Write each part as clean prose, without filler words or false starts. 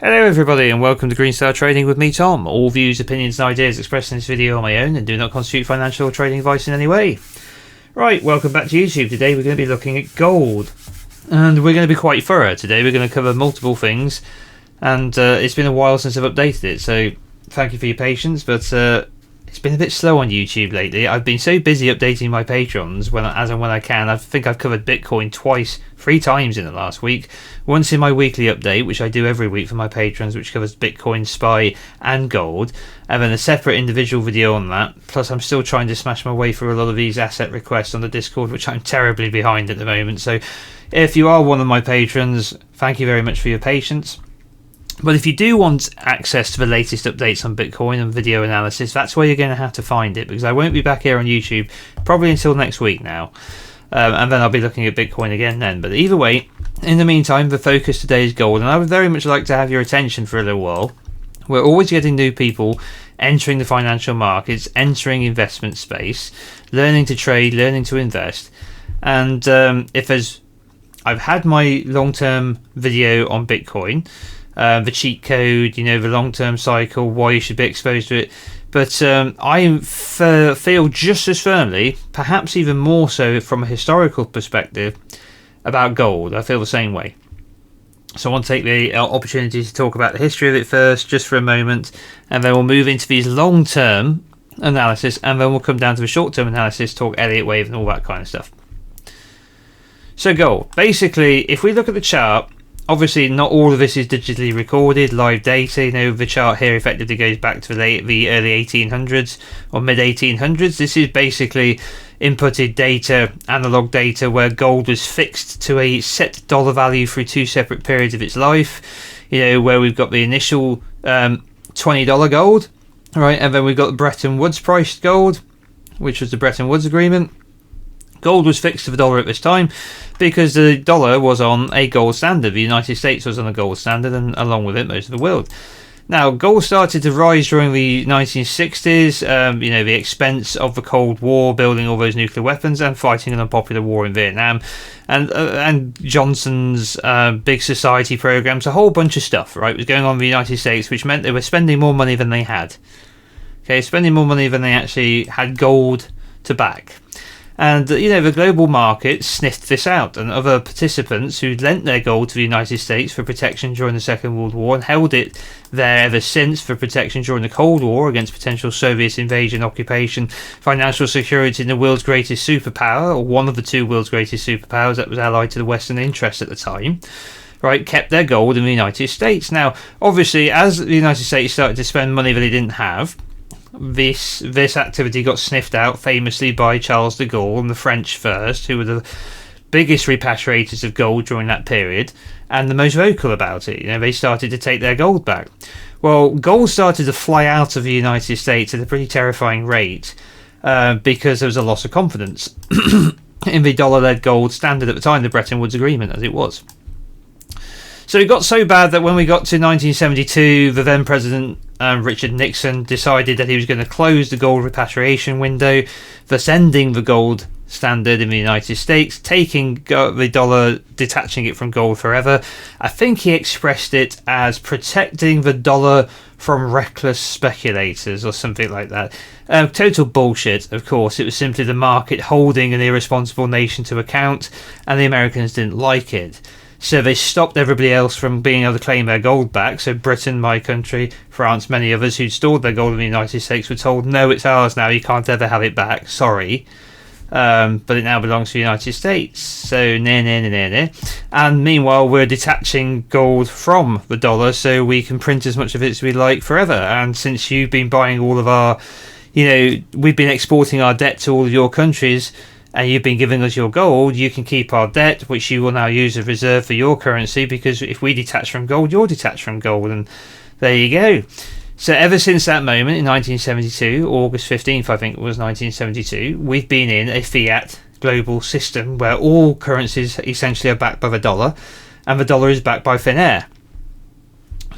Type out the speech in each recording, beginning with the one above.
Hello everybody and welcome to Green Star Trading with me, Tom. All views, opinions and ideas expressed in this video are my own and do not constitute financial or trading advice in any way. Right, welcome back to YouTube. Today we're going to be looking at gold. And we're going to be quite thorough today. We're going to cover multiple things. And it's been a while since I've updated it, so thank you for your patience. But it's been a bit slow on YouTube lately. I've been so busy updating my patrons as and when I can. I think I've covered Bitcoin three times in the last week. Once in my weekly update, which I do every week for my patrons, which covers Bitcoin, SPY and gold, and then a separate individual video on that. Plus I'm still trying to smash my way through a lot of these asset requests on the Discord, which I'm terribly behind at the moment. So if you are one of my patrons, thank you very much for your patience. But if you do want access to the latest updates on Bitcoin and video analysis, that's where you're going to have to find it, because I won't be back here on YouTube probably until next week now. And then I'll be looking at Bitcoin again then. But either way, in the meantime, the focus today is gold, and I would very much like to have your attention for a little while. We're always getting new people entering the financial markets, entering investment space, learning to trade, learning to invest. And I've had my long-term video on Bitcoin, the cheat code, the long-term cycle, why you should be exposed to it. But I feel just as firmly, perhaps even more so from a historical perspective, about gold. I feel the same way. So I want to take the opportunity to talk about the history of it first, just for a moment, and then we'll move into these long-term analysis, and then we'll come down to the short-term analysis, talk Elliott wave and all that kind of stuff. So gold. Basically, if we look at the chart, obviously not all of this is digitally recorded, live data. The chart here effectively goes back to the early 1800s or mid 1800s. This is basically inputted data, analog data, where gold was fixed to a set dollar value through two separate periods of its life. Where we've got the initial $20 gold, right, and then we've got the Bretton Woods priced gold, which was the Bretton Woods Agreement. Gold was fixed to the dollar at this time because the dollar was on a gold standard. The United States was on a gold standard, and along with it, most of the world. Now, gold started to rise during the 1960s, the expense of the Cold War, building all those nuclear weapons and fighting an unpopular war in Vietnam, and Johnson's big society programs, a whole bunch of stuff, right, was going on in the United States, which meant they were spending more money than they had. Okay, spending more money than they actually had gold to back. And, the global market sniffed this out, and other participants who'd lent their gold to the United States for protection during the Second World War and held it there ever since for protection during the Cold War against potential Soviet invasion, occupation, financial security in the world's greatest superpower, or one of the two world's greatest superpowers that was allied to the Western interest at the time, right, kept their gold in the United States. Now, obviously, as the United States started to spend money that they didn't have, this activity got sniffed out famously by Charles de Gaulle and the French first, who were the biggest repatriators of gold during that period and the most vocal about it. They started to take their gold back. Well, gold started to fly out of the United States at a pretty terrifying rate because there was a loss of confidence in the dollar-led gold standard at the time, the Bretton Woods Agreement, as it was. So it got so bad that when we got to 1972, the then President Richard Nixon decided that he was going to close the gold repatriation window, thus ending the gold standard in the United States, taking the dollar, detaching it from gold forever. I think he expressed it as protecting the dollar from reckless speculators or something like that. Total bullshit, of course. It was simply the market holding an irresponsible nation to account, and the Americans didn't like it. So they stopped everybody else from being able to claim their gold back. So Britain, my country, France, many others who'd stored their gold in the United States were told, no, it's ours now, you can't ever have it back, sorry. But it now belongs to the United States. So, nah. And meanwhile, we're detaching gold from the dollar so we can print as much of it as we like forever. And since you've been buying all of our, we've been exporting our debt to all of your countries, and you've been giving us your gold, you can keep our debt, which you will now use as reserve for your currency, because if we detach from gold, you're detached from gold, and there you go. So ever since that moment in 1972, August 15th, I think it was 1972, we've been in a fiat global system where all currencies essentially are backed by the dollar, and the dollar is backed by thin air.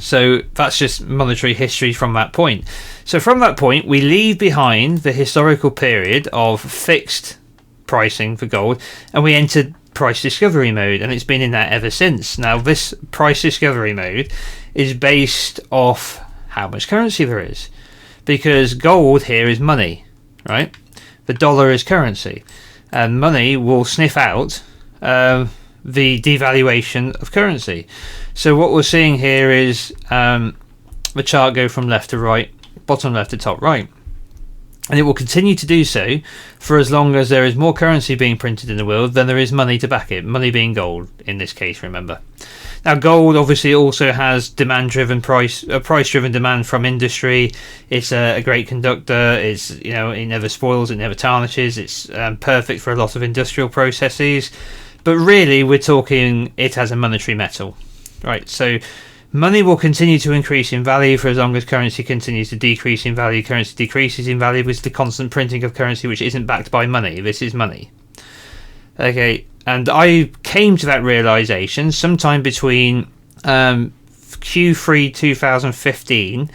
So that's just monetary history from that point. So from that point, we leave behind the historical period of fixed pricing for gold, and we entered price discovery mode, and it's been in that ever since. Now, this price discovery mode is based off how much currency there is, because gold here is money, right? The dollar is currency, and money will sniff out the devaluation of currency. So what we're seeing here is the chart go from left to right, bottom left to top right. And it will continue to do so for as long as there is more currency being printed in the world than there is money to back it. Money being gold in this case, remember. Now, gold obviously also has demand-driven price-driven demand from industry. It's a great conductor. It's, you know, it never spoils, it never tarnishes. It's perfect for a lot of industrial processes. But really, we're talking it as a monetary metal, right? So money will continue to increase in value for as long as currency continues to decrease in value. Currency decreases in value with the constant printing of currency, which isn't backed by money. This is money. Okay, and I came to that realization sometime between Q3 2015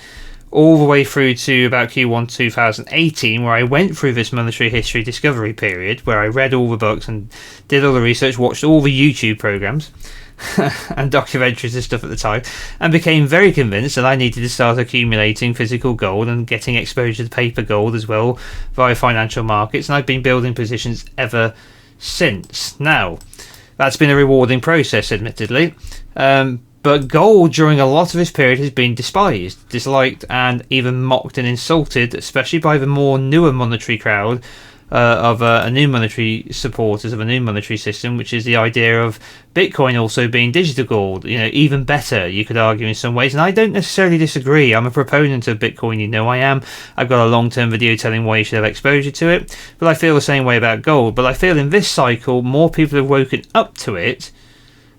all the way through to about Q1 2018, where I went through this monetary history discovery period, where I read all the books and did all the research, watched all the YouTube programs and documentaries and stuff at the time, and became very convinced that I needed to start accumulating physical gold and getting exposure to paper gold as well via financial markets, and I've been building positions ever since. Now, that's been a rewarding process, admittedly, but gold during a lot of this period has been despised, disliked, and even mocked and insulted, especially by the more newer monetary crowd of a new monetary supporters of a new monetary system, which is the idea of Bitcoin also being digital gold. You know, even better, you could argue in some ways, and I don't necessarily disagree. I'm a proponent of Bitcoin, you know I am. I've got a long-term video telling why you should have exposure to it, but I feel the same way about gold. But I feel in this cycle, more people have woken up to it,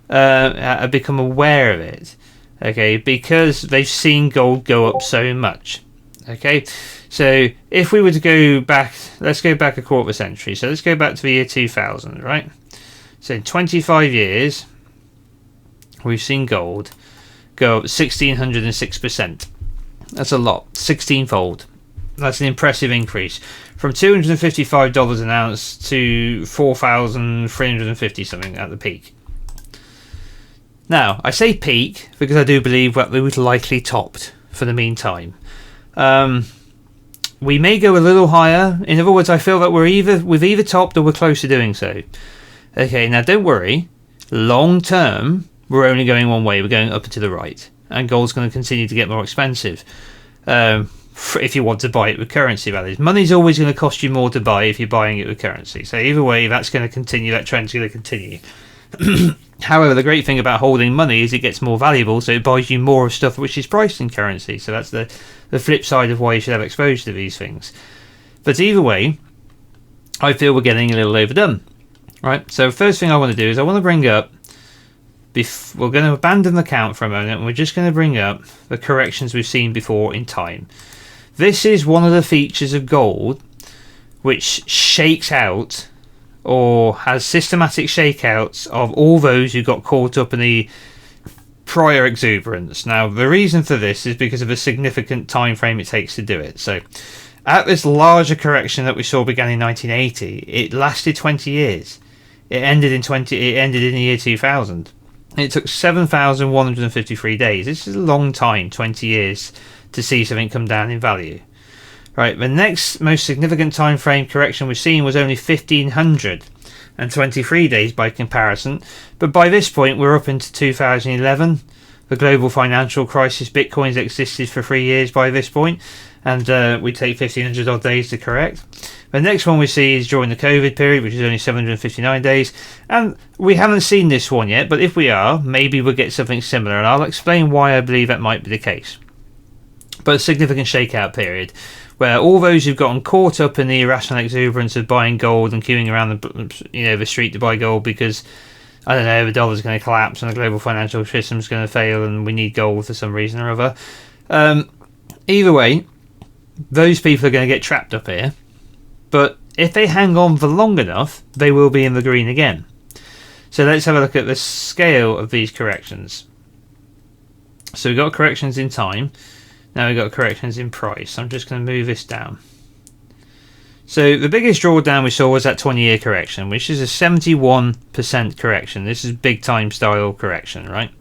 have become aware of it, okay, because they've seen gold go up so much. Okay, so if we were to go back, let's go back a quarter of a century. So let's go back to the year 2000, right? So in 25 years, we've seen gold go up 1,606%. That's a lot, 16-fold. That's an impressive increase from $255 an ounce to 4,350 something at the peak. Now, I say peak because I do believe that it was likely topped for the meantime. We may go a little higher. In other words, I feel that we've either topped or we're close to doing so. Okay, now don't worry. Long term, we're only going one way. We're going up and to the right, and gold's going to continue to get more expensive. If you want to buy it with currency, that is. Money's always going to cost you more to buy if you're buying it with currency. So either way, that's going to continue. That trend's going to continue. However, the great thing about holding money is it gets more valuable, so it buys you more of stuff which is priced in currency. So that's the flip side of why you should have exposure to these things. But either way, I feel we're getting a little overdone. Right? So first thing I want to do is I want to bring up, we're going to abandon the count for a moment, and we're just going to bring up the corrections we've seen before in time. This is one of the features of gold which shakes out or has systematic shakeouts of all those who got caught up in the prior exuberance. Now, the reason for this is because of the significant time frame it takes to do it. So, at this larger correction that we saw began in 1980, it lasted 20 years. It ended in the year 2000. It took 7,153 days. This is a long time, 20 years, to see something come down in value. Right, the next most significant time frame correction we've seen was only 1,523 days by comparison, but by this point we're up into 2011. The global financial crisis, Bitcoin's existed for 3 years by this point, and we take 1,500 odd days to correct. The next one we see is during the COVID period, which is only 759 days, and we haven't seen this one yet, but if we are, maybe we'll get something similar, and I'll explain why I believe that might be the case. But a significant shakeout period, where all those who've gotten caught up in the irrational exuberance of buying gold and queuing around the street to buy gold because, I don't know, the dollar's going to collapse and the global financial system's going to fail and we need gold for some reason or other. Either way, those people are going to get trapped up here. But if they hang on for long enough, they will be in the green again. So let's have a look at the scale of these corrections. So we've got corrections in time. Now we've got corrections in price. I'm just going to move this down. So the biggest drawdown we saw was that 20-year correction, which is a 71% correction. This is big time style correction, right?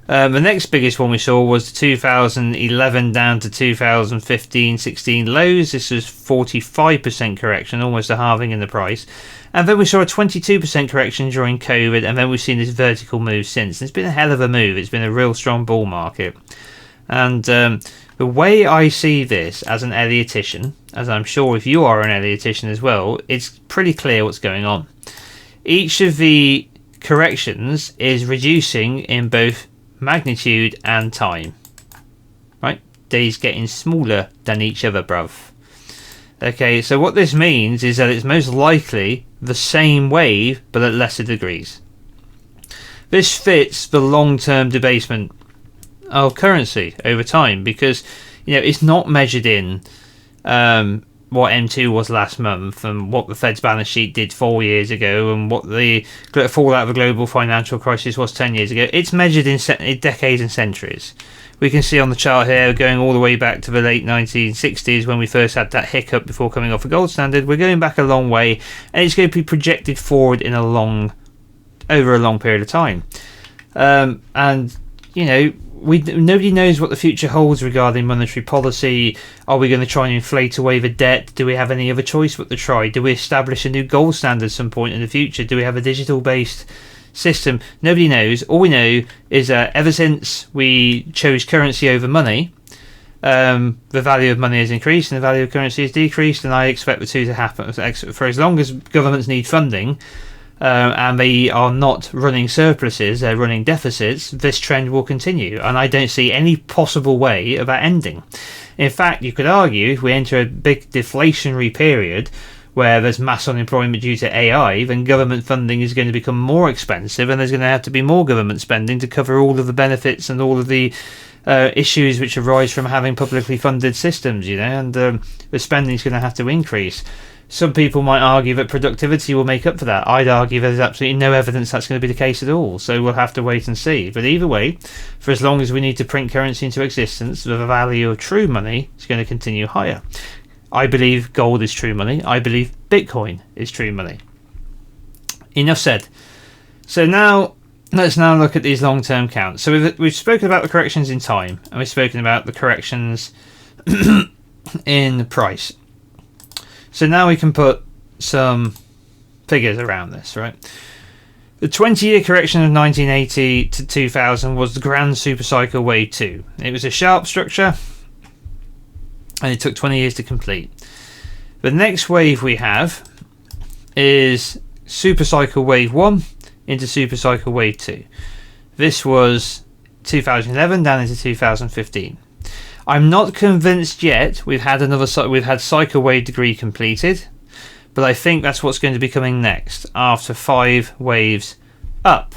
The next biggest one we saw was 2011 down to 2015-16 lows. This was 45% correction, almost a halving in the price. And then we saw a 22% correction during COVID, and then we've seen this vertical move since. It's been a hell of a move. It's been a real strong bull market. And the way I see this as an Elliottian, as I'm sure if you are an Elliottian as well, it's pretty clear what's going on. Each of the corrections is reducing in both magnitude and time, right? Days getting smaller than each other, bruv. Okay, so what this means is that it's most likely the same wave but at lesser degrees. This fits the long-term debasement of currency over time, because it's not measured in what M2 was last month and what the Fed's balance sheet did 4 years ago and what the fallout of the global financial crisis was 10 years ago. It's measured in decades and centuries. We can see on the chart here, going all the way back to the late 1960s when we first had that hiccup before coming off a gold standard. We're going back a long way, and it's going to be projected forward in over a long period of time. Nobody knows what the future holds regarding monetary policy. Are we going to try and inflate away the debt? Do we have any other choice but to try? Do we establish a new gold standard at some point in the future? Do we have a digital-based system? Nobody knows. All we know is that ever since we chose currency over money, the value of money has increased and the value of currency has decreased, and I expect the two to happen for as long as governments need funding. And they are not running surpluses, they're running deficits. This trend will continue, and I don't see any possible way of that ending. In fact, you could argue if we enter a big deflationary period where there's mass unemployment due to AI, then government funding is going to become more expensive, and there's going to have to be more government spending to cover all of the benefits and all of the issues which arise from having publicly funded systems, and the spending is going to have to increase. Some people might argue that productivity will make up for that. I'd argue there's absolutely no evidence that's going to be the case at all, so we'll have to wait and see. But either way, for as long as we need to print currency into existence, the value of true money is going to continue higher. I believe gold is true money. I believe Bitcoin is true money. Enough said. So now, let's now look at these long-term counts. So we've spoken about the corrections in time, and we've spoken about the corrections in price. So now we can put some figures around this, right? The 20-year correction of 1980 to 2000 was the Grand Supercycle Wave 2. It was a sharp structure, and it took 20 years to complete. The next wave we have is Supercycle Wave 1 into Supercycle Wave 2. This was 2011 down into 2015. I'm not convinced yet we've had cycle wave degree completed, but I think that's what's going to be coming next after 5 waves up.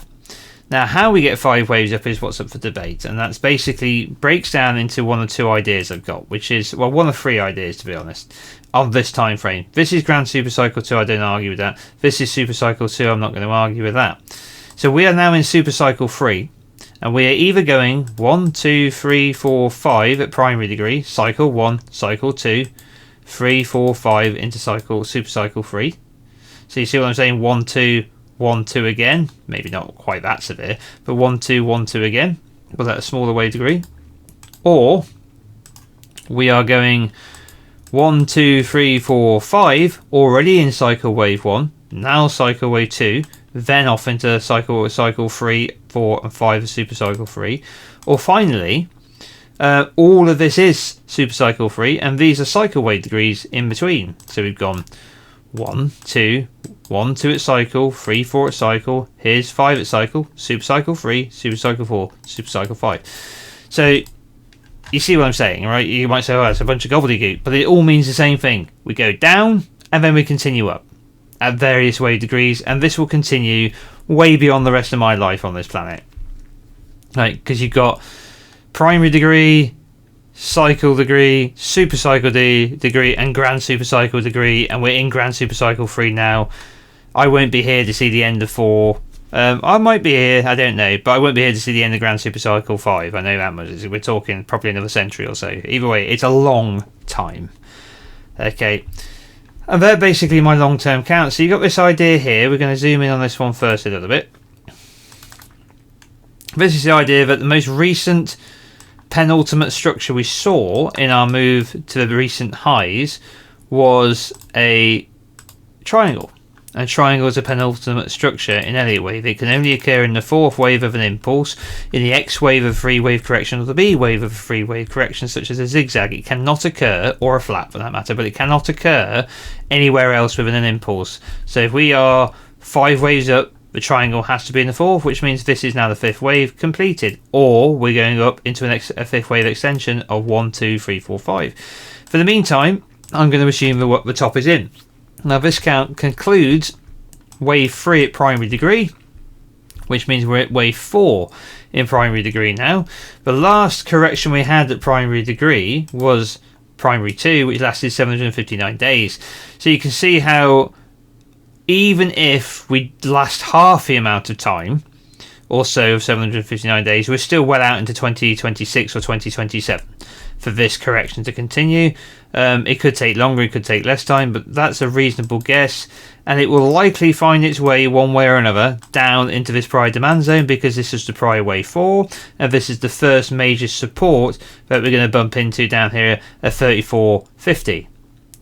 Now, how we get 5 waves up is what's up for debate, and that's basically breaks down into one or two ideas I've got, which is, well, one of 3 ideas to be honest, on this time frame. This is Grand Supercycle 2, I don't argue with that. This is Supercycle 2, I'm not going to argue with that. So we are now in Supercycle 3. And we are either going 1, 2, 3, 4, 5 at primary degree, cycle 1, cycle 2, 3, 4, 5 into supercycle 3. So you see what I'm saying? 1, 2, 1, 2 again. Maybe not quite that severe, but 1, 2, 1, 2 again. But at a smaller wave degree. Or we are going 1, 2, 3, 4, 5 already in cycle wave 1, now cycle wave 2. Then off into cycle 3, 4 and 5 of supercycle 3. Or finally, all of this is supercycle 3, and these are cycle wave degrees in between. So we've gone 1, 2, 1, 2 at cycle, 3, 4 at cycle, here's 5 at cycle, supercycle 3, supercycle 4, supercycle 5. So you see what I'm saying, right? You might say, oh, that's a bunch of gobbledygook, but it all means the same thing. We go down, and then we continue up at various wave degrees, and this will continue way beyond the rest of my life on this planet, right? Because you've got primary degree, cycle degree, supercycle degree, and grand supercycle degree, and we're in grand supercycle 3 now. I won't be here to see the end of 4. I might be here, I don't know, but I won't be here to see the end of grand supercycle 5. I know that much. We're talking probably another century or so. Either way, it's a long time. Okay. And they're basically my long-term counts. So you got this idea here. We're going to zoom in on this one first a little bit. This is the idea that the most recent penultimate structure we saw in our move to the recent highs was a triangle. A triangle is a penultimate structure in Elliott wave. It can only occur in the fourth wave of an impulse, in the X wave of a free wave correction, or the B wave of a free wave correction, such as a zigzag. It cannot occur, or a flat for that matter, but it cannot occur anywhere else within an impulse. So if we are 5 waves up, the triangle has to be in the fourth, which means this is now the 5th wave completed, or we're going up into a 5th wave extension of 1, 2, 3, 4, 5. For the meantime, I'm going to assume that the top is in. Now this count concludes wave 3 at primary degree, which means we're at wave 4 in primary degree now. The last correction we had at primary degree was primary 2, which lasted 759 days. So you can see how even if we last half the amount of time, or so of 759 days, we're still well out into 2026 or 2027 for this correction to continue. It could take longer, it could take less time, but that's a reasonable guess, and it will likely find its way one way or another down into this prior demand zone, because this is the prior wave 4, and this is the first major support that we're going to bump into down here at 34.50.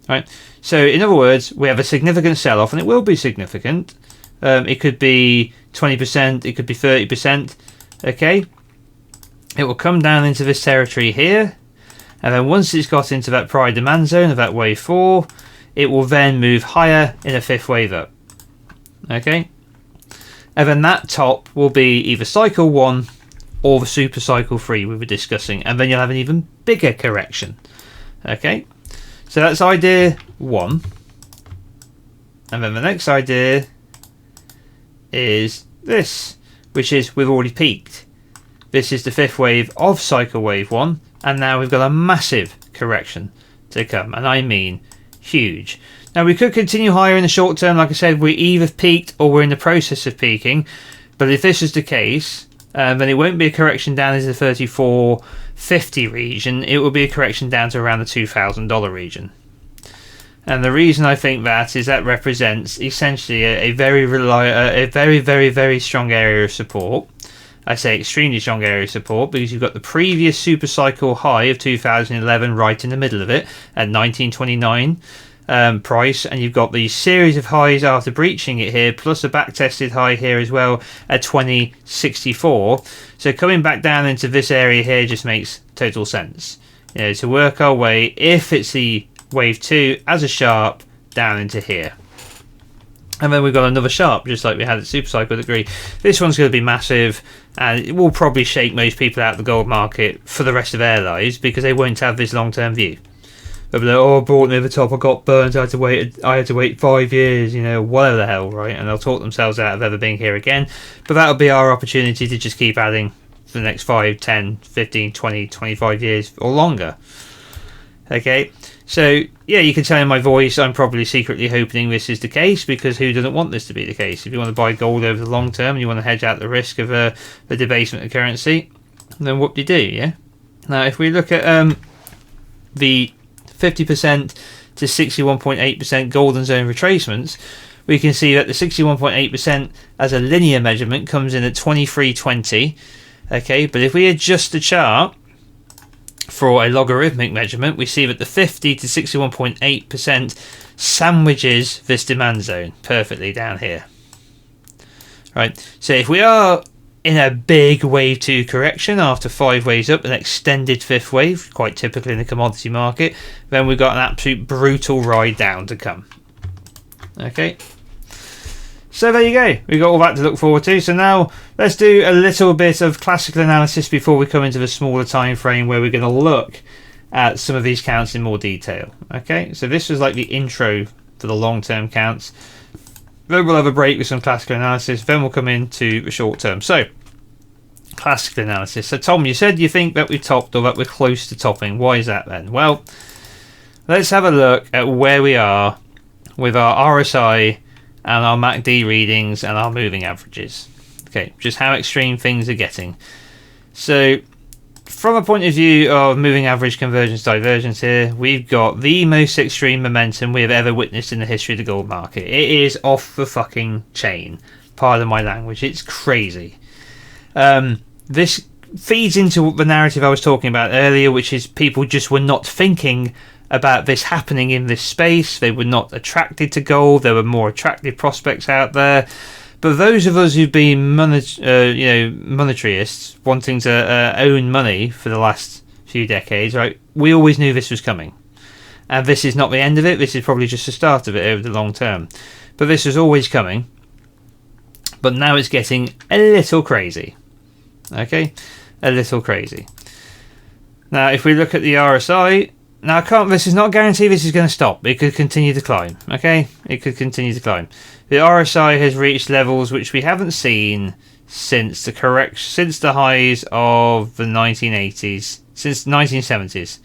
Right. So in other words, we have a significant sell-off, and it will be significant. It could be 20%, it could be 30%. Okay, it will come down into this territory here, and then once it's got into that prior demand zone of that wave 4, it will then move higher in a 5th wave up. Okay, and then that top will be either cycle 1 or the super cycle 3 we were discussing, and then you'll have an even bigger correction. Okay, so that's idea 1, and then the next idea is this, which is we've already peaked. This is the 5th wave of cycle wave 1, and now we've got a massive correction to come, and I mean huge. Now we could continue higher in the short term. Like I said, we either peaked or we're in the process of peaking, but if this is the case, then it won't be a correction down into the 34.50 region. It will be a correction down to around the $2,000 region. And the reason I think that is that represents essentially a very strong area of support. I say extremely strong area of support because you've got the previous super cycle high of 2011 right in the middle of it at 1929 price, and you've got the series of highs after breaching it here, plus a back tested high here as well at 2064. So coming back down into this area here just makes total sense. You know, to work our way, if it's the wave 2 as a sharp down into here, and then we've got another sharp just like we had at super cycle degree. This one's going to be massive, and it will probably shake most people out of the gold market for the rest of their lives, because they won't have this long-term view. They'll be like, oh, I bought near the top, I got burnt, I had to wait 5 years, you know, whatever the hell, right? And they'll talk themselves out of ever being here again. But that'll be our opportunity to just keep adding for the next 5, 10, 15, 20, 25 years or longer. Okay, so yeah, you can tell in my voice I'm probably secretly hoping this is the case, because who doesn't want this to be the case? If you want to buy gold over the long term and you want to hedge out the risk of the debasement of currency, then whoop-de-doo, yeah? Now if we look at the 50% to 61.8% golden zone retracements, we can see that the 61.8% as a linear measurement comes in at 2320. Okay, but if we adjust the chart for a logarithmic measurement, we see that the 50 to 61.8% sandwiches this demand zone perfectly down here. Right, so if we are in a big wave 2 correction after 5 waves up, an extended 5th wave, quite typical in the commodity market, then we've got an absolute brutal ride down to come. Okay, so there you go, we've got all that to look forward to. So now let's do a little bit of classical analysis before we come into the smaller time frame, where we're going to look at some of these counts in more detail. Okay, so this was like the intro for the long-term counts. Then we'll have a break with some classical analysis, then we'll come into the short term. So classical analysis. So Tom, you said you think that we topped, or that we're close to topping. Why is that then? Well, let's have a look at where we are with our RSI and our MACD readings and our moving averages. Okay, just how extreme things are getting. So from a point of view of moving average convergence divergence here, we've got the most extreme momentum we have ever witnessed in the history of the gold market. It is off the fucking chain. Pardon my language. It's crazy. This feeds into the narrative I was talking about earlier, which is people just were not thinking about this happening in this space. They were not attracted to gold. There were more attractive prospects out there. But those of us who've been monetarists, wanting to own money for the last few decades, right? We always knew this was coming, and this is not the end of it. This is probably just the start of it over the long term. But this was always coming. But now it's getting a little crazy. Okay, a little crazy. Now, if we look at the RSI, now this is not a guarantee this is going to stop. It could continue to climb. Okay, it could continue to climb. The RSI has reached levels which we haven't seen since the highs of the 1980s, since 1970s.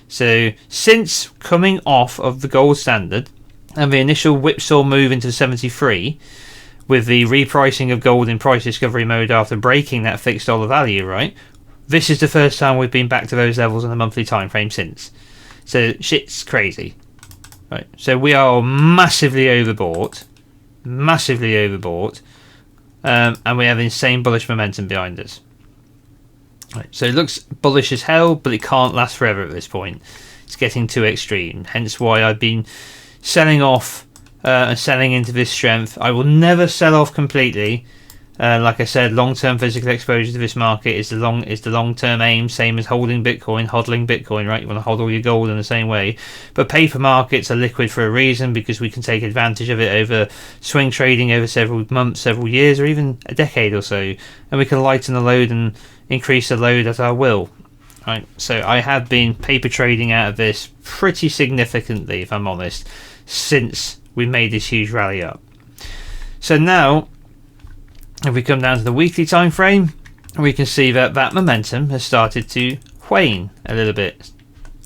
So since coming off of the gold standard and the initial whipsaw move into 73, with the repricing of gold in price discovery mode after breaking that fixed dollar value, right? This is the first time we've been back to those levels on a monthly time frame since. So shit's crazy, right? So we are massively overbought, and we have insane bullish momentum behind us. Right, so it looks bullish as hell, but it can't last forever at this point. It's getting too extreme. Hence why I've been selling off and selling into this strength. I will never sell off completely. Like I said, long-term physical exposure to this market is the long-term aim, same as holding Bitcoin, hodling Bitcoin, right? You want to hold all your gold in the same way. But paper markets are liquid for a reason, because we can take advantage of it over swing trading over several months, several years, or even a decade or so, and we can lighten the load and increase the load at our will. Right? So I have been paper trading out of this pretty significantly, if I'm honest, since we made this huge rally up. So now, if we come down to the weekly time frame, we can see that that momentum has started to wane a little bit,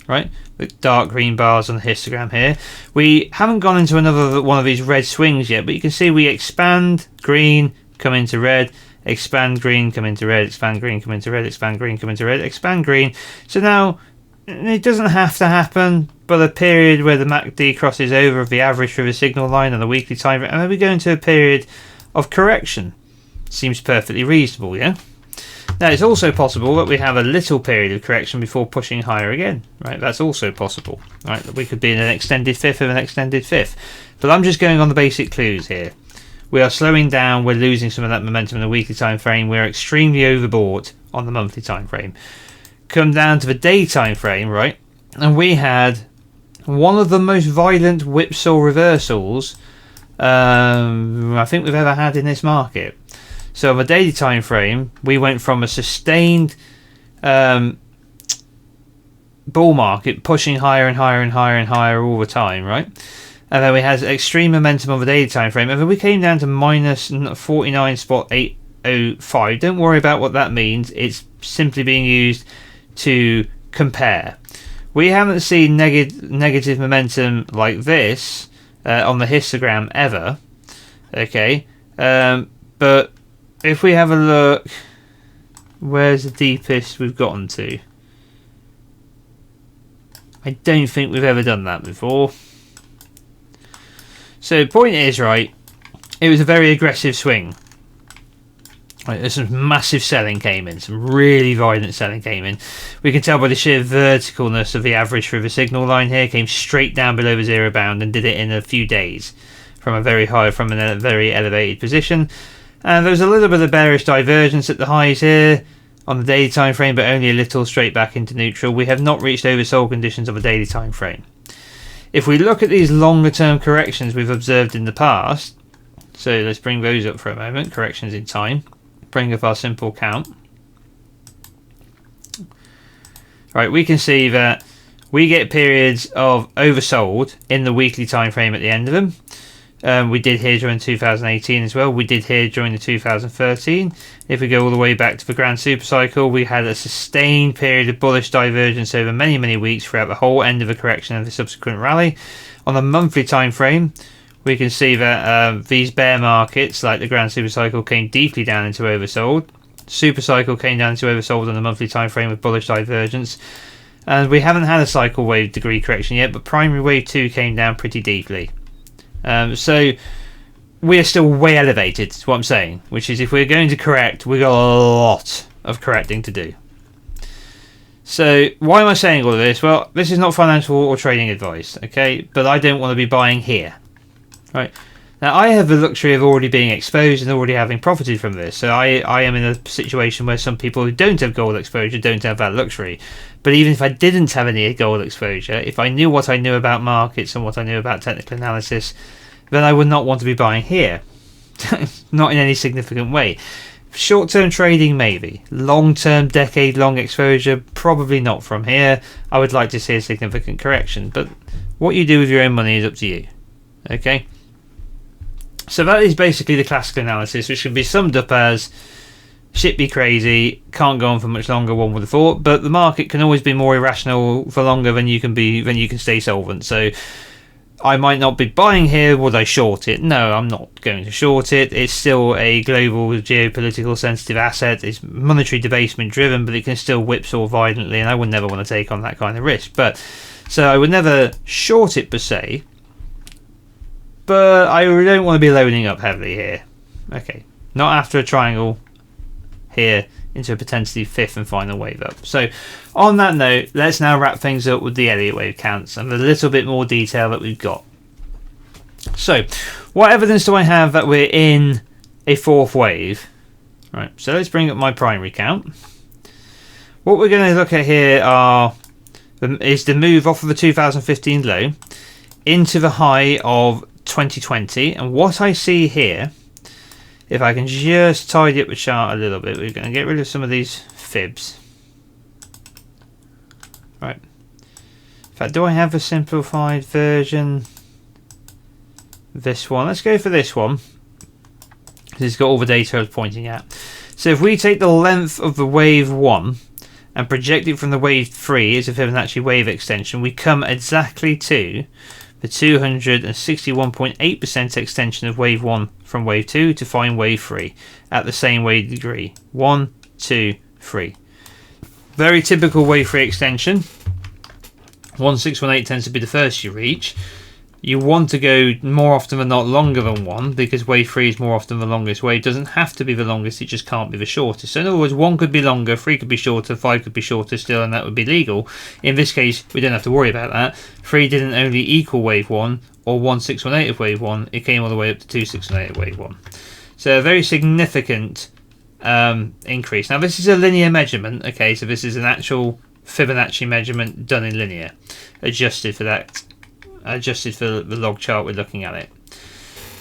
right? The dark green bars on the histogram here. We haven't gone into another one of these red swings yet, but you can see we expand green, come into red, expand green, come into red, expand green, come into red, expand green, come into red, expand green. So now it doesn't have to happen, but a period where the MACD crosses over the average through the signal line on the weekly time frame, and then we go into a period of correction. Seems perfectly reasonable, yeah? Now, it's also possible that we have a little period of correction before pushing higher again, right? That's also possible, right? That we could be in an extended fifth of an extended fifth. But I'm just going on the basic clues here. We are slowing down, we're losing some of that momentum in the weekly time frame, we're extremely overbought on the monthly time frame. Come down to the day time frame, right? And we had one of the most violent whipsaw reversals I think we've ever had in this market. So on the daily time frame, we went from a sustained bull market pushing higher and higher and higher and higher all the time, right? And then we had extreme momentum on the daily time frame, and then we came down to minus 49.805. Don't worry about what that means. It's simply being used to compare. We haven't seen negative momentum like this on the histogram ever. Okay, but if we have a look, where's the deepest we've gotten to? I don't think we've ever done that before. So the point is, right, it was a very aggressive swing. Right, there's some massive selling came in, some really violent selling came in. We can tell by the sheer verticalness of the average through the signal line here, came straight down below the zero bound and did it in a few days from a very very elevated position. And there was a little bit of bearish divergence at the highs here on the daily time frame, but only a little straight back into neutral. We have not reached oversold conditions of a daily time frame. If we look at these longer term corrections we've observed in the past, so let's bring those up for a moment, corrections in time, bring up our simple count. Right, we can see that we get periods of oversold in the weekly time frame at the end of them. We did here during 2018 as well. We did here during the 2013. If we go all the way back to the Grand Super Cycle, we had a sustained period of bullish divergence over many, many weeks throughout the whole end of the correction and the subsequent rally. On the monthly time frame, we can see that these bear markets, like the Grand Super Cycle, came deeply down into oversold. Super cycle came down to oversold on the monthly time frame with bullish divergence. And we haven't had a cycle wave degree correction yet, but primary wave 2 came down pretty deeply. So we're still way elevated, is what I'm saying. Which is, if we're going to correct, we've got a lot of correcting to do. So why am I saying all of this? Well, this is not financial or trading advice, okay? But I don't want to be buying here, right? Now, I have the luxury of already being exposed and already having profited from this. So I am in a situation where some people who don't have gold exposure don't have that luxury. But even if I didn't have any gold exposure, if I knew what I knew about markets and what I knew about technical analysis, then I would not want to be buying here. Not in any significant way. Short-term trading, maybe. Long-term, decade-long exposure, probably not from here. I would like to see a significant correction. But what you do with your own money is up to you. Okay? So that is basically the classical analysis, which can be summed up as shit be crazy, can't go on for much longer, one would have thought, but the market can always be more irrational for longer than you can stay solvent. So I might not be buying here. Would I short it? No, I'm not going to short it. It's still a global geopolitical sensitive asset. It's monetary debasement driven, but it can still whipsaw violently, and I would never want to take on that kind of risk. But so I would never short it per se. But I don't want to be loading up heavily here. Okay, not after a triangle here into a potentially fifth and final wave up. So on that note, let's now wrap things up with the Elliott wave counts and the little bit more detail that we've got. So what evidence do I have that we're in a fourth wave? Right, so let's bring up my primary count. What we're going to look at here is the move off of the 2015 low into the high of 2020, and what I see here, if I can just tidy up the chart a little bit, we're going to get rid of some of these fibs. Right. In fact, do I have a simplified version? This one. Let's go for this one. It's got all the data I was pointing at. So if we take the length of the wave 1 and project it from the wave 3 as a Fibonacci wave extension, we come exactly to the 261.8% extension of wave 1 from wave 2 to find wave 3 at the same wave degree. 1, 2, 3. Very typical wave 3 extension. 1618 tends to be the first you reach. You want to go more often than not longer than 1, because wave 3 is more often the longest wave. It doesn't have to be the longest, it just can't be the shortest. So in other words, 1 could be longer, 3 could be shorter, 5 could be shorter still, and that would be legal. In this case, we don't have to worry about that. 3 didn't only equal wave 1 or 1618 of wave 1, it came all the way up to 2618 of wave 1. So a very significant increase. Now this is a linear measurement, okay, so this is an actual Fibonacci measurement done in linear, adjusted for that. Adjusted for the log chart we're looking at it.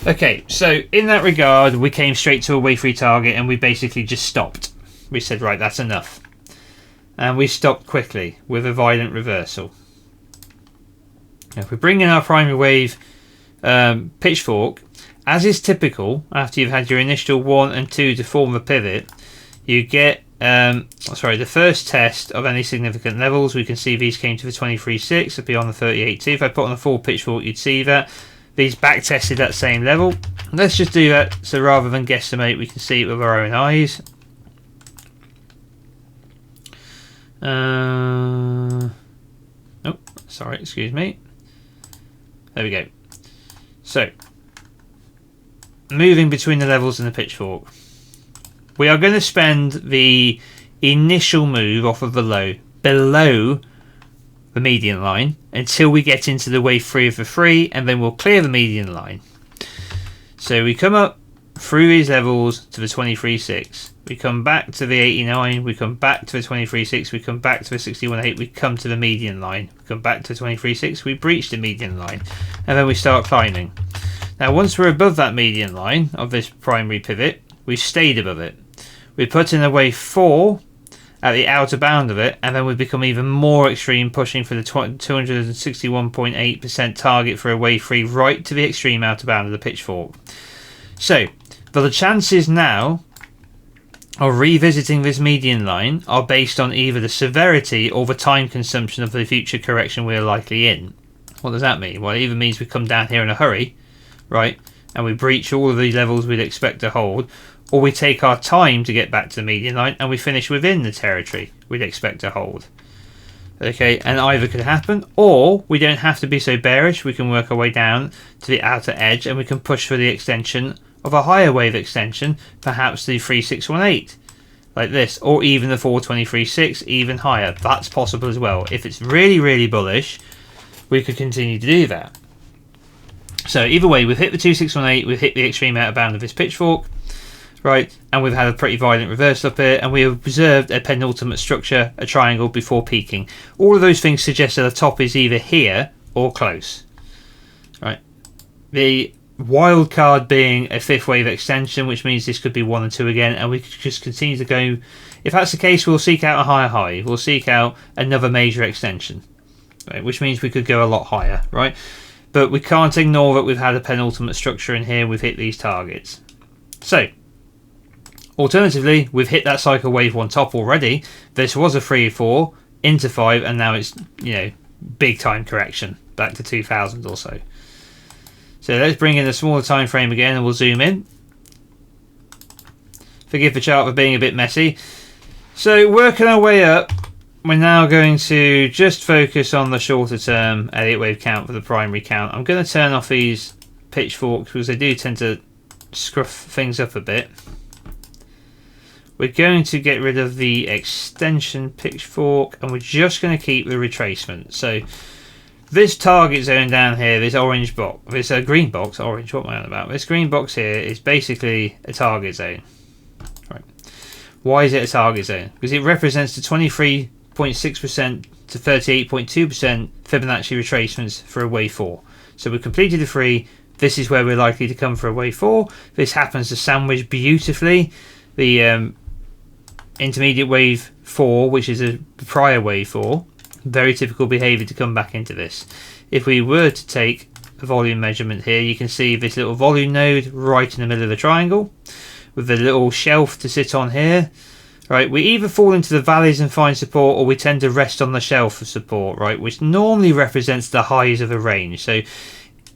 Okay, so in that regard, we came straight to a wave 3 target and we basically just stopped. We said, right, that's enough. And we stopped quickly with a violent reversal. Now, if we bring in our primary wave pitchfork, as is typical, after you've had your initial 1 and 2 to form a pivot, you get the first test of any significant levels. We can see these came to the 23.6 beyond the 38.2. If I put on a full pitchfork, you'd see that these back tested that same level. Let's just do that, so rather than guesstimate, we can see it with our own eyes. Excuse me. There we go. So moving between the levels in the pitchfork, we are going to spend the initial move off of the low below the median line until we get into the wave 3 of the 3, and then we'll clear the median line. So we come up through these levels to the 23.6, we come back to the 89, we come back to the 23.6, we come back to the 61.8, we come to the median line, we come back to the 23.6, we breach the median line, and then we start climbing. Now once we're above that median line of this primary pivot, we've stayed above it. We put in a wave 4 at the outer bound of it, and then we become even more extreme, pushing for the 261.8% target for a wave 3 right to the extreme outer bound of the pitchfork. So, but the chances now of revisiting this median line are based on either the severity or the time consumption of the future correction we're likely in. What does that mean? Well, it either means we come down here in a hurry, right, and we breach all of these levels we'd expect to hold, or we take our time to get back to the median line and we finish within the territory we'd expect to hold. Okay, and either could happen, or we don't have to be so bearish. We can work our way down to the outer edge and we can push for the extension of a higher wave extension, perhaps the 3618 like this, or even the 423.6, even higher. That's possible as well. If it's really, really bullish, we could continue to do that. So either way, we've hit the 2618, we've hit the extreme outer bound of this pitchfork, right, and we've had a pretty violent reversal up here, and we have observed a penultimate structure, a triangle, before peaking. All of those things suggest that the top is either here or close, right? The wild card being a fifth wave extension, which means this could be 1 and 2 again, and we could just continue to go. If that's the case, we'll seek out a higher high, we'll seek out another major extension, right, which means we could go a lot higher, right? But we can't ignore that we've had a penultimate structure in here, we've hit these targets. So alternatively, we've hit that cycle wave 1 top already. This was a 3-4 into 5, and now it's, you know, big time correction back to 2000 or so. So let's bring in a smaller time frame again and we'll zoom in. Forgive the chart for being a bit messy. So working our way up, we're now going to just focus on the shorter term Elliott wave count for the primary count. I'm going to turn off these pitchforks because they do tend to scruff things up a bit. We're going to get rid of the extension pitchfork and we're just going to keep the retracement. So this target zone down here, this orange box, this green box, orange, what am I on about? This green box here is basically a target zone. Right. Why is it a target zone? Because it represents the 23.6% to 38.2% Fibonacci retracements for a wave 4. So we've completed the 3. This is where we're likely to come for a wave 4. This happens to sandwich beautifully the intermediate wave 4, which is a prior wave 4. Very typical behaviour to come back into this. If we were to take a volume measurement here, you can see this little volume node right in the middle of the triangle with the little shelf to sit on here. Right, we either fall into the valleys and find support, or we tend to rest on the shelf for support, right, which normally represents the highs of a range. So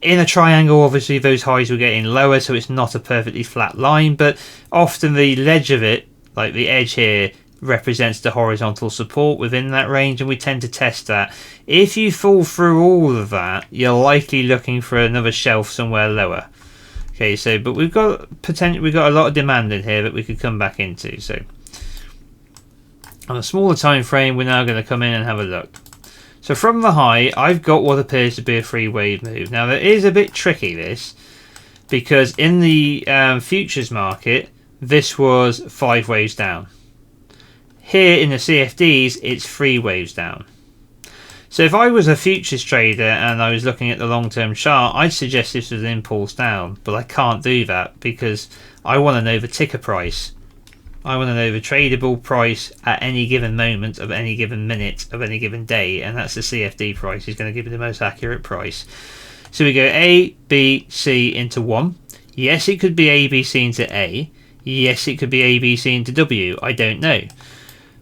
in a triangle, obviously those highs will get in lower, so it's not a perfectly flat line, but often the ledge of it, like the edge here, represents the horizontal support within that range, and we tend to test that. If you fall through all of that, you're likely looking for another shelf somewhere lower. Okay, so but we've got a lot of demand in here that we could come back into. So on a smaller time frame, we're now going to come in and have a look. So from the high, I've got what appears to be a 3-wave move. Now that is a bit tricky, this, because in the futures market, this was 5 waves down. Here in the CFDs, it's 3 waves down. So if I was a futures trader and I was looking at the long-term chart, I'd suggest this was an impulse down, but I can't do that because I want to know the ticker price. I want to know the tradable price at any given moment of any given minute of any given day, and that's the CFD price. Is going to give me the most accurate price. So we go A, B, C into 1. Yes, it could be A, B, C into A. Yes, it could be A, B, C into W. I don't know.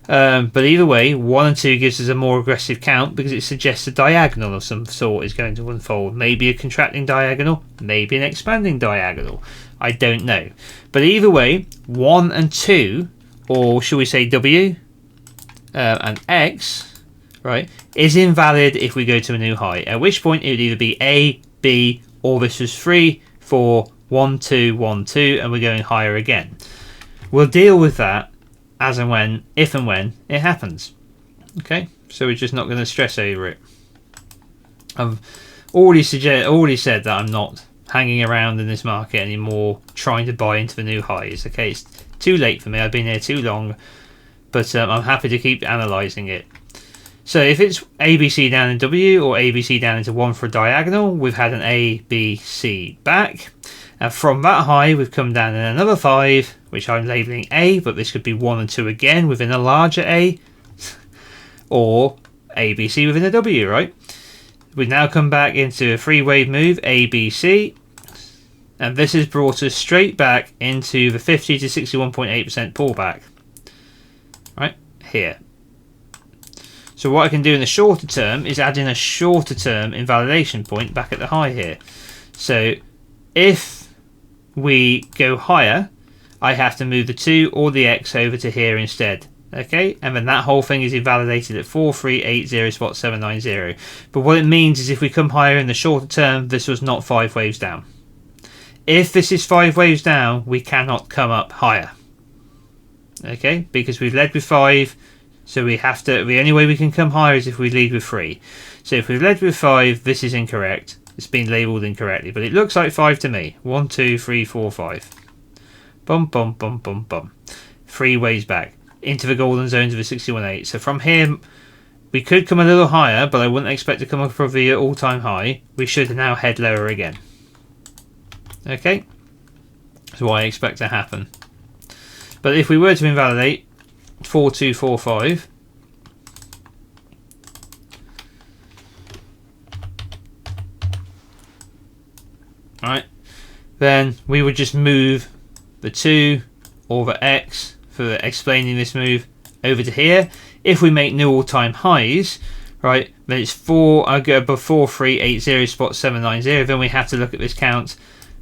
But either way, 1 and 2 gives us a more aggressive count because it suggests a diagonal of some sort is going to unfold. Maybe a contracting diagonal, maybe an expanding diagonal. I don't know. But either way, 1 and 2, or shall we say W and X, right, is invalid if we go to a new high. At which point it would either be A, B, or this was 3, 4, 1, 2, 1, 2, and we're going higher again. We'll deal with that as and when, if and when it happens. Okay, so we're just not going to stress over it. I've already said that I'm not hanging around in this market anymore trying to buy into the new highs. Okay, it's too late for me, I've been here too long, but I'm happy to keep analysing it. So if it's ABC down in W or ABC down into 1 for a diagonal, we've had an A, B, C back. And from that high, we've come down in another 5, which I'm labelling A, but this could be 1 and 2 again within a larger A, or ABC within a W, right? We've now come back into a 3-wave move, A, B, C, and this has brought us straight back into the 50 to 61.8% pullback, right here. So what I can do in the shorter term is add in a shorter term invalidation point back at the high here. So if we go higher, I have to move the 2 or the X over to here instead. Okay, and then that whole thing is invalidated at 4380 spot 790. But what it means is if we come higher in the shorter term, this was not 5 waves down. If this is 5 waves down, we cannot come up higher. Okay, because we've led with 5, so we have to. The only way we can come higher is if we lead with 3. So if we've led with 5, this is incorrect. It's been labelled incorrectly, but it looks like 5 to me. 1, 2, 3, 4, 5. Bum bum bum bum bum. 3 waves back into the golden zones of a 61.8. So from here, we could come a little higher, but I wouldn't expect to come up for the all-time high. We should now head lower again. Okay, that's what I expect to happen. But if we were to invalidate 4245, right, then we would just move the 2 or the X for explaining this move over to here. If we make new all-time highs, right, then it's 4. I go above 4380 spot 790. Then we have to look at this count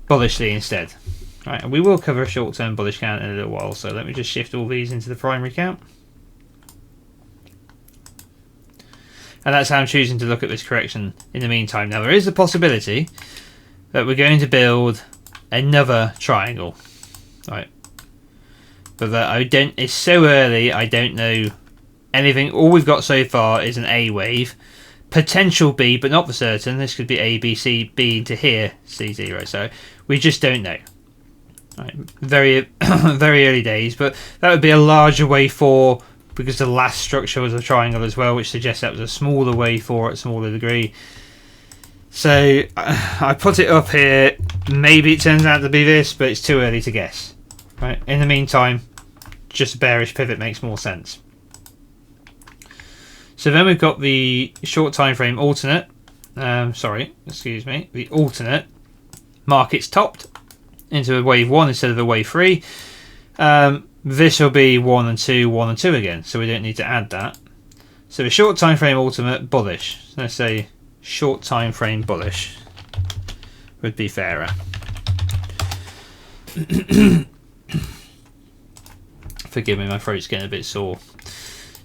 bullishly instead. Right, and we will cover a short-term bullish count in a little while. So let me just shift all these into the primary count, and that's how I'm choosing to look at this correction in the meantime. Now there is a possibility that we're going to build another triangle, right? But that I don't. It's so early. I don't know anything. All we've got so far is an A wave, potential B, but not for certain. This could be A, B, C, B into here, C0. So we just don't know. Right. Very, very early days. But that would be a larger wave 4 because the last structure was a triangle as well, which suggests that was a smaller wave 4 at a smaller degree. So I put it up here. Maybe it turns out to be this, but it's too early to guess. Right. In the meantime, just a bearish pivot makes more sense. So then we've got the short time frame alternate. The alternate markets topped into a wave 1 instead of a wave 3. This will be 1 and 2, 1 and 2 again, so we don't need to add that. So the short time frame alternate bullish. So let's say short time frame bullish would be fairer. Forgive me, my throat's getting a bit sore.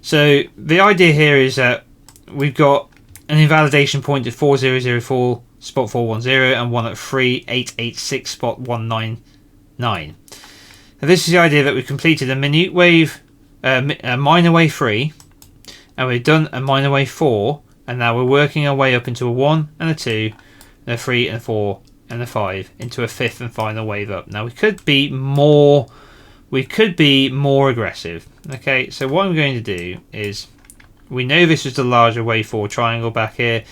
So the idea here is that we've got an invalidation point at 4004 spot 410 and one at 3886 spot 199. Now this is the idea that we've completed a minute wave, a minor wave 3, and we've done a minor wave 4, and now we're working our way up into a 1 and a 2 and a 3 and a 4 and a 5 into a 5th and final wave up. Now we could be more aggressive. Okay, so what I'm going to do is, we know this was the larger wave 4 triangle back here.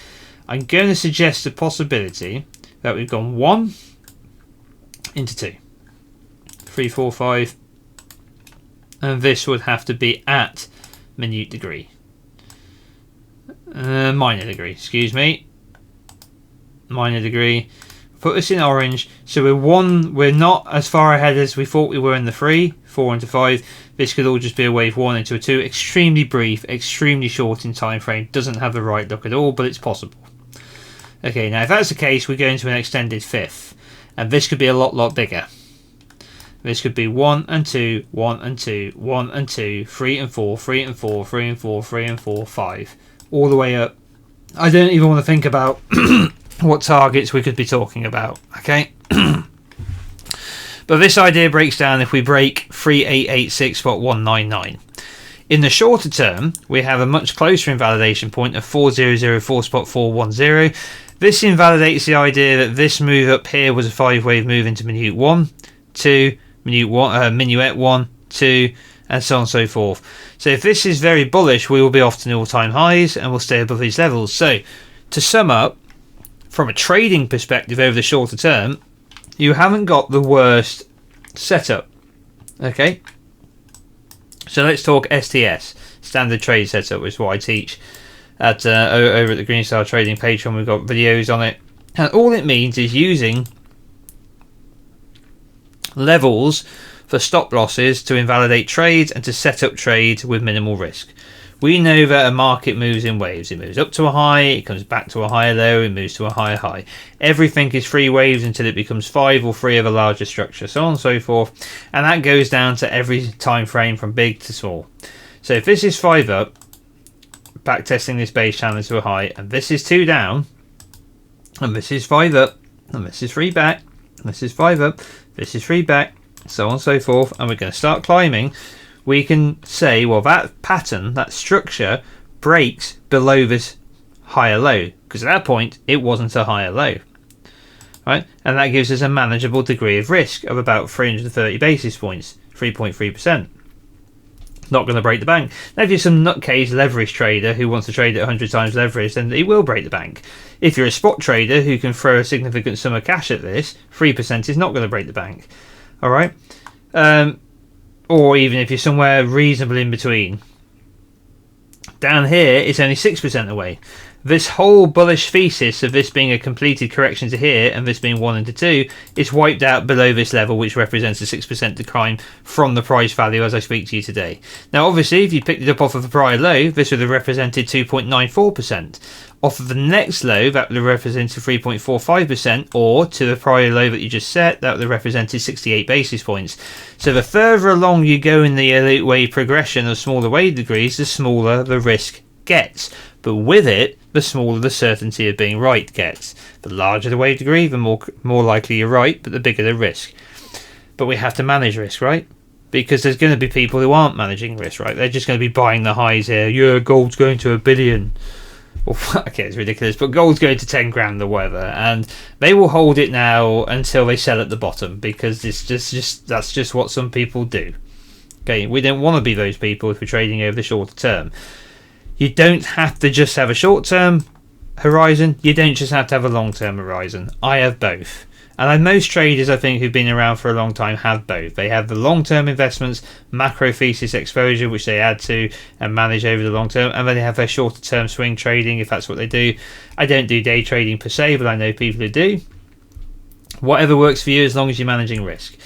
I'm going to suggest the possibility that we've gone 1 into 2, 3, 4, 5, and this would have to be at minute degree, minor degree, excuse me, minor degree. Put this in orange, so we're not as far ahead as we thought we were in the 3, 4 into 5. This could all just be a wave 1 into a 2, extremely brief, extremely short in time frame, doesn't have the right look at all, but it's possible. Okay, now if that's the case, we go into an extended 5th, and this could be a lot bigger. This could be 1 and 2, 1 and 2, 1 and 2, 3 and 4, 3 and 4, 3 and 4, 3 and 4, 5, all the way up. I don't even want to think about what targets we could be talking about, okay? But this idea breaks down if we break 3886 spot 199. In the shorter term, we have a much closer invalidation point of 4004 spot 410. This invalidates the idea that this move up here was a 5-wave move into minute 1, 2, minuet 1, 2, and so on and so forth. So if this is very bullish, we will be off to new all-time highs and we'll stay above these levels. So to sum up, from a trading perspective over the shorter term, you haven't got the worst setup. Okay, so let's talk STS, standard trade setup, which is what I teach at over at the Green Star Trading Patreon. We've got videos on it, and all it means is using levels for stop losses to invalidate trades and to set up trades with minimal risk. We know that a market moves in waves. It moves up to a high, it comes back to a higher low, it moves to a higher high. Everything is 3 waves until it becomes 5 or 3 of a larger structure, so on and so forth. And that goes down to every time frame from big to small. So if this is 5 up, back testing this base channel to a high, and this is 2 down, and this is 5 up, and this is 3 back, and this is 5 up, this is 3 back, so on and so forth, and we're going to start climbing, we can say, well, that pattern, that structure, breaks below this higher low, because at that point it wasn't a higher low, right? And that gives us a manageable degree of risk of about 330 basis points, 3.3%. Not going to break the bank. Now, if you're some nutcase leverage trader who wants to trade at 100 times leverage, then it will break the bank. If you're a spot trader who can throw a significant sum of cash at this, 3% is not going to break the bank. All right. Or even if you're somewhere reasonably in between. Down here, it's only 6% away. This whole bullish thesis of this being a completed correction to here and this being 1 into 2 is wiped out below this level, which represents a 6% decline from the price value as I speak to you today. Now, obviously, if you picked it up off of the prior low, this would have represented 2.94%. Off of the next low, that would have represented 3.45%, or to the prior low that you just set, that would have represented 68 basis points. So the further along you go in the Elliott wave progression of smaller wave degrees, the smaller the risk gets. But with it, the smaller the certainty of being right gets. The larger the wave degree, the more likely you're right, but the bigger the risk. But we have to manage risk, right? Because there's going to be people who aren't managing risk, right? They're just going to be buying the highs here. Yeah, gold's going to $1 billion. Well, okay, it's ridiculous, but gold's going to 10 grand or whatever, and they will hold it now until they sell at the bottom, because it's just that's just what some people do. Okay, we don't want to be those people if we're trading over the shorter term. You don't have to just have a short-term horizon. You don't just have to have a long-term horizon. I have both. And most traders, I think, who've been around for a long time have both. They have the long-term investments, macro thesis exposure, which they add to and manage over the long term. And then they have their shorter-term swing trading, if that's what they do. I don't do day trading per se, but I know people who do. Whatever works for you as long as you're managing risk.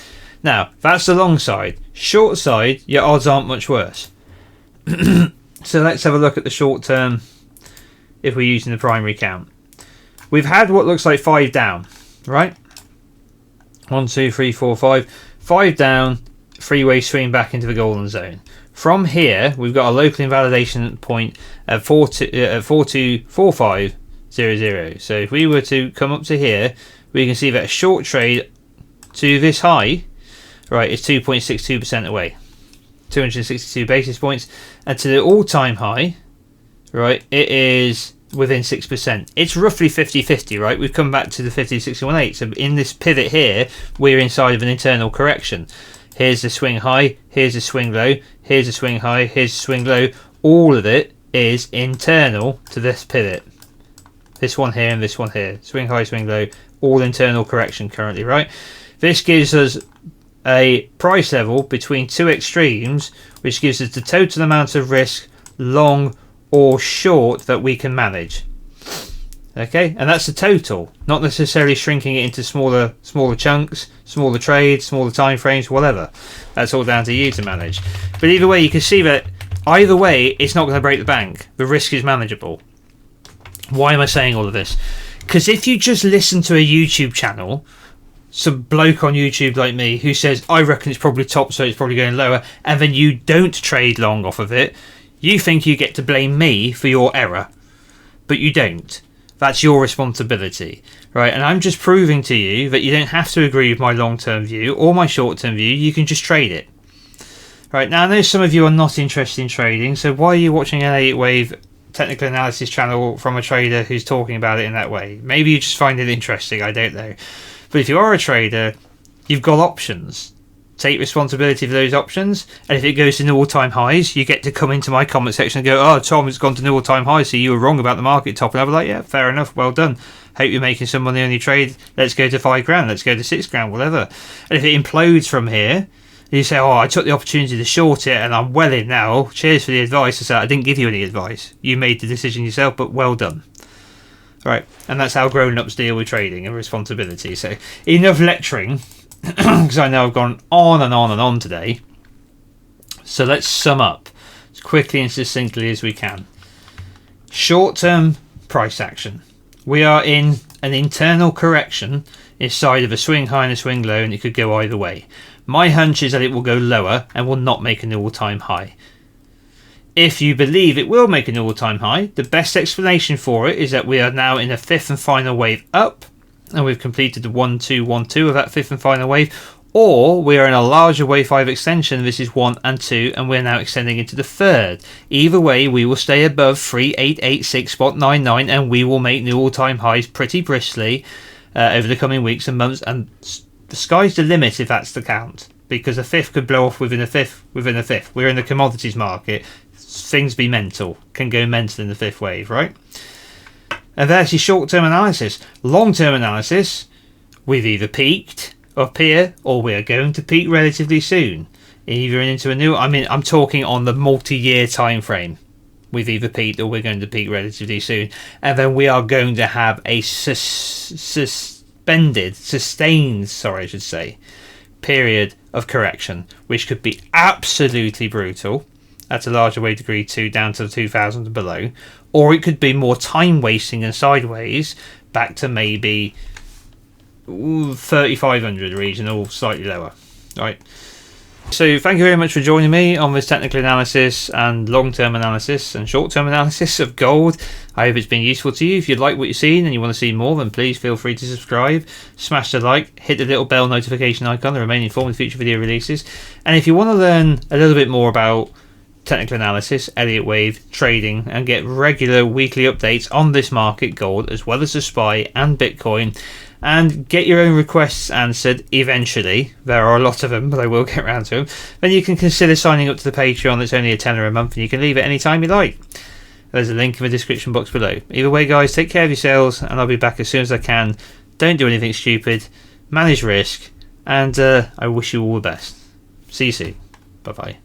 Now, that's the long side. Short side, your odds aren't much worse. So let's have a look at the short term if we're using the primary count. We've had what looks like 5 down, right? 1, 2, 3, 4, 5. 5 down, 3-way swing back into the golden zone. From here, we've got a local invalidation point at 424500. So if we were to come up to here, we can see that a short trade to this high, right, is 2.62% away. 262 basis points, and to the all-time high, right, it is within 6%. It's roughly 50-50, right? We've come back to the 50-60-18. So in this pivot here, we're inside of an internal correction. Here's the swing high, here's the swing low, here's the swing high, here's the swing low. All of it is internal to this pivot. This one here and this one here. Swing high, swing low, all internal correction currently, right? This gives us a price level between two extremes, which gives us the total amount of risk, long or short, that we can manage. Okay, and that's the total, not necessarily shrinking it into smaller chunks, smaller trades, smaller time frames, whatever. That's all down to you to manage. But either way, you can see that either way, it's not going to break the bank. The risk is manageable. Why am I saying all of this? Because if you just listen to a YouTube channel, some bloke on YouTube like me who says, I reckon it's probably top, so it's probably going lower, and then you don't trade long off of it, you think you get to blame me for your error. But you don't. That's your responsibility, right? And I'm just proving to you that you don't have to agree with my long-term view or my short-term view. You can just trade it. Right, now I know some of you are not interested in trading, so why are you watching an 8-wave technical analysis channel from a trader who's talking about it in that way? Maybe you just find it interesting, I don't know. But if you are a trader, you've got options. Take responsibility for those options, and if it goes to new all-time highs, you get to come into my comment section and go, oh, Tom, it's gone to new all-time highs, so you were wrong about the market top. And I'll be like, yeah, fair enough, well done. Hope you're making some money on your trade. Let's go to 5 grand, let's go to 6 grand, whatever. And if it implodes from here, you say, oh, I took the opportunity to short it and I'm well in now. Cheers for the advice. I said, I didn't give you any advice. You made the decision yourself, but well done. Right, and that's how grown-ups deal with trading and responsibility. So enough lecturing, because I know I've gone on and on and on today. So let's sum up. as quickly and succinctly as we can. Short-term price action. We are in an internal correction inside of a swing high and a swing low, and it could go either way. My hunch is that it will go lower and will not make an all-time high. If you believe it will make an all-time high, the best explanation for it is that we are now in a fifth and final wave up, and we've completed the 1-2-1-2 of that fifth and final wave, or we are in a larger wave 5 extension. This is 1 and 2, and we're now extending into the third. Either way, we will stay above 3886.99, and we will make new all-time highs pretty briskly over the coming weeks and months, and the sky's the limit if that's the count, because a fifth could blow off within a fifth within a fifth. We're in the commodities market. Things be mental, can go mental in the fifth wave, right? And there's your short-term analysis. Long-term analysis, we've either peaked up here, or we are going to peak relatively soon. Either into a new, I'm talking on the multi-year time frame. We've either peaked or we're going to peak relatively soon. And then we are going to have a sustained period of correction, which could be absolutely brutal at a larger wave degree 2 down to the 2000 and below, or it could be more time wasting and sideways back to maybe 3500 region or slightly lower. Right. So thank you very much for joining me on this technical analysis and long-term analysis and short-term analysis of gold. I hope it's been useful to you. If you like what you've seen and you want to see more, then please feel free to subscribe, smash the like, hit the little bell notification icon to remain informed with future video releases. And if you want to learn a little bit more about technical analysis, Elliott wave, trading, and get regular weekly updates on this market, gold, as well as the SPY and Bitcoin, and get your own requests answered eventually, there are a lot of them, but I will get around to them, then you can consider signing up to the Patreon. That's only $10 a month, and you can leave it any time you like. There's a link in the description box below. Either way, guys, take care of yourselves, and I'll be back as soon as I can. Don't do anything stupid, manage risk, and I wish you all the best. See you soon. Bye bye.